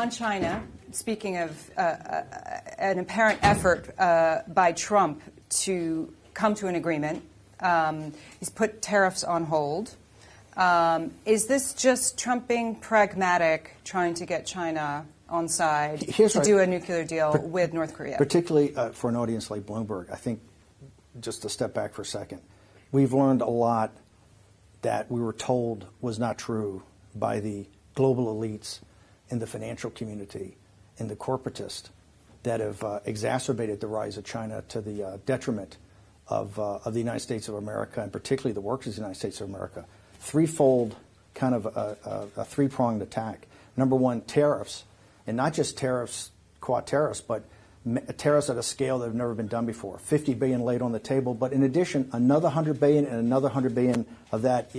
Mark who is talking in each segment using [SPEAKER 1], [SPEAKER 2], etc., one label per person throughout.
[SPEAKER 1] on China, speaking of an apparent effort by Trump to come to an agreement, he's put tariffs on hold. Is this just Trump being pragmatic, trying to get China on side do a nuclear deal with North Korea?
[SPEAKER 2] Particularly for an audience like Bloomberg, I think, just to step back for a second, we've learned a lot that we were told was not true by the global elites in the financial community and the corporatists that have exacerbated the rise of China to the detriment of the United States of America, and particularly the workers of the United States of America. Threefold kind of a three-pronged attack. Number one, tariffs, and not just tariffs, quad tariffs, but tariffs at a scale that have never been done before. $50 billion laid on the table, but in addition, another $100 billion and another $100 billion of that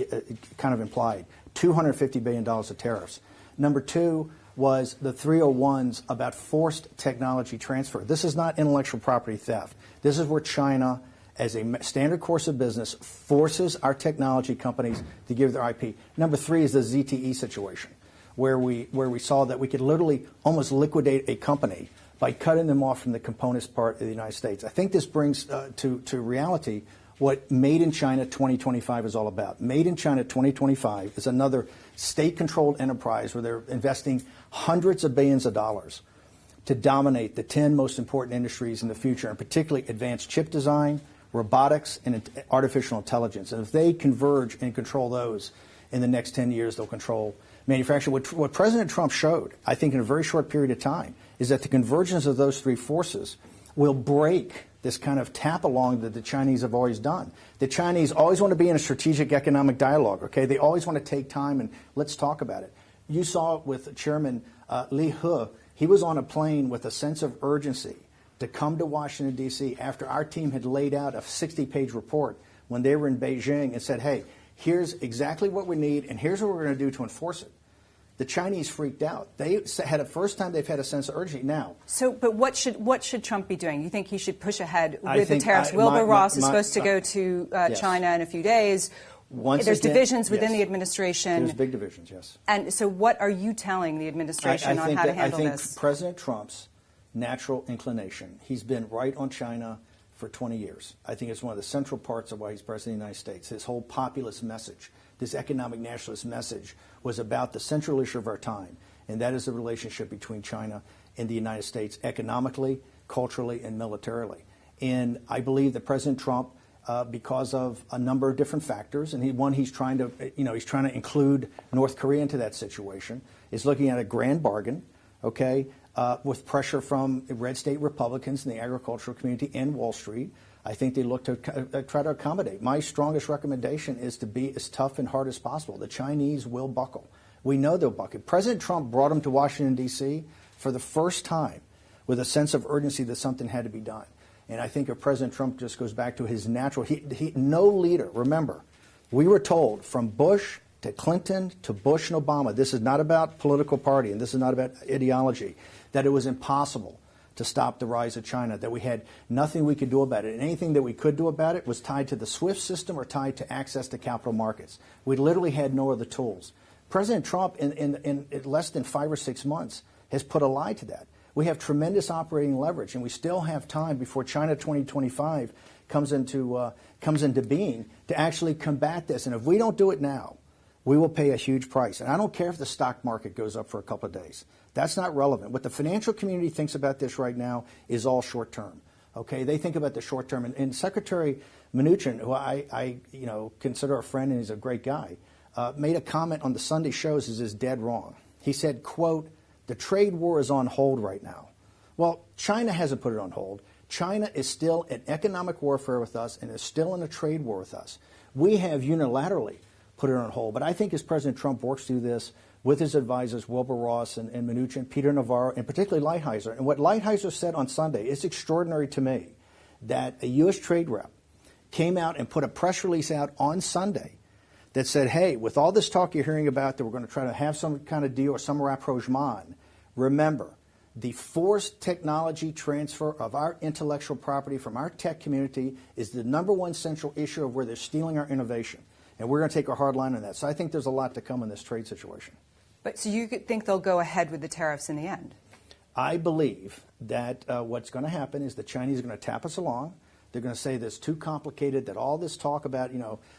[SPEAKER 2] kind of implied. $250 billion of tariffs. Number two was the 301s about forced technology transfer. This is not intellectual property theft. This is where China, as a standard course of business, forces our technology companies to give their IP. Number three is the ZTE situation, where we saw that we could literally almost liquidate a company by cutting them off from the components part of the United States. I think this brings to reality what Made in China 2025 is all about. Made in China 2025 is another state-controlled enterprise where they're investing hundreds of billions of dollars to dominate the 10 most important industries in the future, and particularly advanced chip design, robotics, and artificial intelligence. And if they converge and control those in the next 10 years, they'll control manufacturing. What President Trump showed, I think in a very short period of time, is that the convergence of those three forces will break this kind of tap along that the Chinese have always done. The Chinese always want to be in a strategic economic dialogue, okay? They always want to take time and let's talk about it. You saw it with Chairman Li He. He was on a plane with a sense of urgency to come to Washington, D.C. after our team had laid out a 60-page report when they were in Beijing and said, hey, here's exactly what we need and here's what we're going to do to enforce it. The Chinese freaked out. They had the first time they've had a sense of urgency now.
[SPEAKER 1] So, but what should Trump be doing? You think he should push ahead with the tariffs? Wilbur Ross is supposed to go to yes. China in a few days. There's divisions within the administration.
[SPEAKER 2] There's big divisions, yes.
[SPEAKER 1] And so what are you telling the administration on how to handle this?
[SPEAKER 2] I think President Trump's natural inclination, he's been right on China for 20 years. I think it's one of the central parts of why he's president of the United States. His whole populist message, this economic nationalist message, was about the central issue of our time, and that is the relationship between China and the United States economically, culturally, and militarily. And I believe that President Trump, because of a number of different factors, and he's trying to include North Korea into that situation, is looking at a grand bargain, okay, with pressure from red state Republicans in the agricultural community and Wall Street. I think they look to try to accommodate. My strongest recommendation is to be as tough and hard as possible. The Chinese will buckle. We know they'll buckle. President Trump brought them to Washington, D.C. for the first time with a sense of urgency that something had to be done. And I think if President Trump just goes back to his natural, no leader, remember, we were told from Bush to Clinton to Bush and Obama, this is not about political party and this is not about ideology, that it was impossible to stop the rise of China, that we had nothing we could do about it. And anything that we could do about it was tied to the SWIFT system or tied to access to capital markets. We literally had no other tools. President Trump, in less than 5 or 6 months, has put a lie to that. We have tremendous operating leverage, and we still have time before China 2025 comes into being to actually combat this. And if we don't do it now, we will pay a huge price. And I don't care if the stock market goes up for a couple of days. That's not relevant. What the financial community thinks about this right now is all short term. Okay, they think about the short term. And Secretary Mnuchin, who I consider a friend and he's a great guy, made a comment on the Sunday shows is dead wrong. He said, quote, the trade war is on hold right now. Well, China hasn't put it on hold. China is still in economic warfare with us and is still in a trade war with us. We have unilaterally put it on hold. But I think as President Trump works through this with his advisors, Wilbur Ross and Mnuchin, Peter Navarro, and particularly Lighthizer, and what Lighthizer said on Sunday is extraordinary to me, that a U.S. trade rep came out and put a press release out on Sunday that said, hey, with all this talk you're hearing about that we're going to try to have some kind of deal or some rapprochement, remember, the forced technology transfer of our intellectual property from our tech community is the #1 central issue of where they're stealing our innovation. And we're going to take a hard line on that. So I think there's a lot to come in this trade situation.
[SPEAKER 1] But so you think they'll go ahead with the tariffs in the end?
[SPEAKER 2] I believe that what's going to happen is the Chinese are going to tap us along. They're going to say this too complicated, that all this talk about,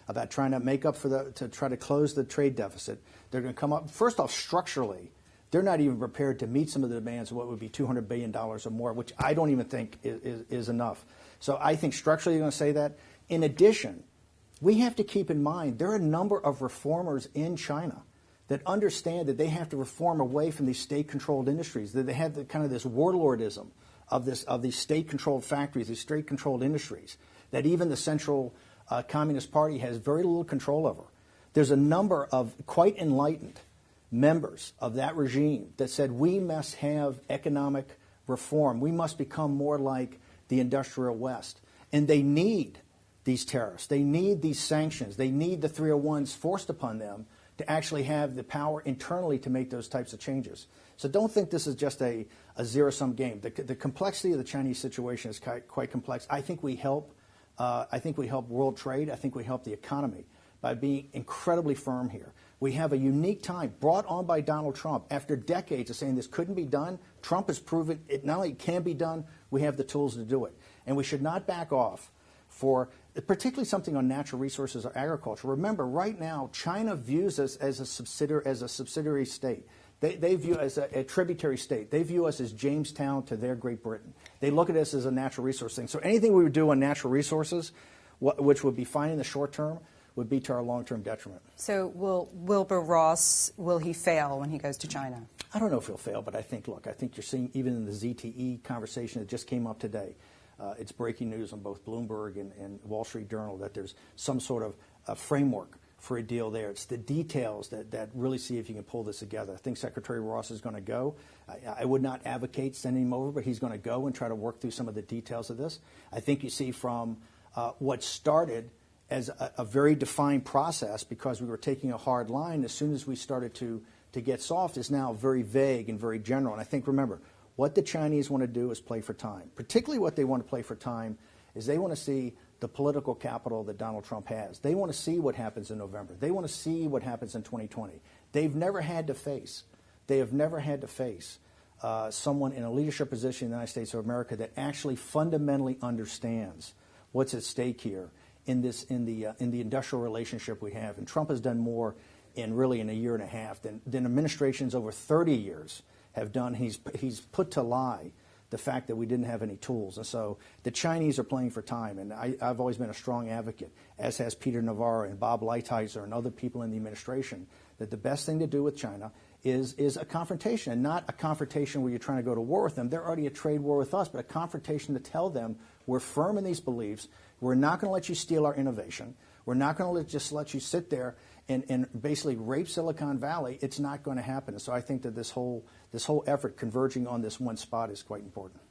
[SPEAKER 2] about trying to make up to try to close the trade deficit, they're going to come up, first off, structurally, they're not even prepared to meet some of the demands of what would be $200 billion or more, which I don't even think is enough. So I think structurally they're going to say that. In addition, we have to keep in mind there are a number of reformers in China that understand that they have to reform away from these state-controlled industries, that they have this warlordism of these state-controlled factories, these state-controlled industries, that even the Central Communist Party has very little control over. There's a number of quite enlightened members of that regime that said we must have economic reform. We must become more like the industrial West. And they need these tariffs. They need these sanctions. They need the 301s forced upon them to actually have the power internally to make those types of changes. So don't think this is just a zero-sum game. The complexity of the Chinese situation is quite complex. I think we help. I think we help world trade. I think we help the economy by being incredibly firm here. We have a unique time brought on by Donald Trump. After decades of saying this couldn't be done, Trump has proven it not only can be done, we have the tools to do it. And we should not back off for particularly something on natural resources or agriculture. Remember, right now, China views us as a subsidiary state. They view us as a tributary state. They view us as Jamestown to their Great Britain. They look at us as a natural resource thing. So anything we would do on natural resources, which would be fine in the short term, would be to our long-term detriment.
[SPEAKER 1] So will Wilbur Ross, will he fail when he goes to China?
[SPEAKER 2] I don't know if he'll fail, but I think you're seeing even in the ZTE conversation that just came up today, it's breaking news on both Bloomberg and Wall Street Journal that there's some sort of a framework for a deal there. It's the details that really see if you can pull this together. I think Secretary Ross is going to go. I would not advocate sending him over, but he's going to go and try to work through some of the details of this. I think you see from what started as a very defined process because we were taking a hard line, as soon as we started to get soft, is now very vague and very general. And I think, remember, what the Chinese want to do is play for time. Particularly what they want to play for time is they want to see the political capital that Donald Trump has. They want to see what happens in November. They want to see what happens in 2020. They have never had to face someone in a leadership position in the United States of America that actually fundamentally understands what's at stake here in the industrial relationship we have. And Trump has done more in a year and a half than administrations over 30 years have done. He's put to lie the fact that we didn't have any tools. And so the Chinese are playing for time. And I've always been a strong advocate, as has Peter Navarro and Bob Lighthizer and other people in the administration, that the best thing to do with China is a confrontation, and not a confrontation where you're trying to go to war with them. They're already at trade war with us, but a confrontation to tell them we're firm in these beliefs. We're not going to let you steal our innovation. We're not going to just let you sit there and basically rape Silicon Valley. It's not going to happen. And so I think that this whole effort converging on this one spot is quite important.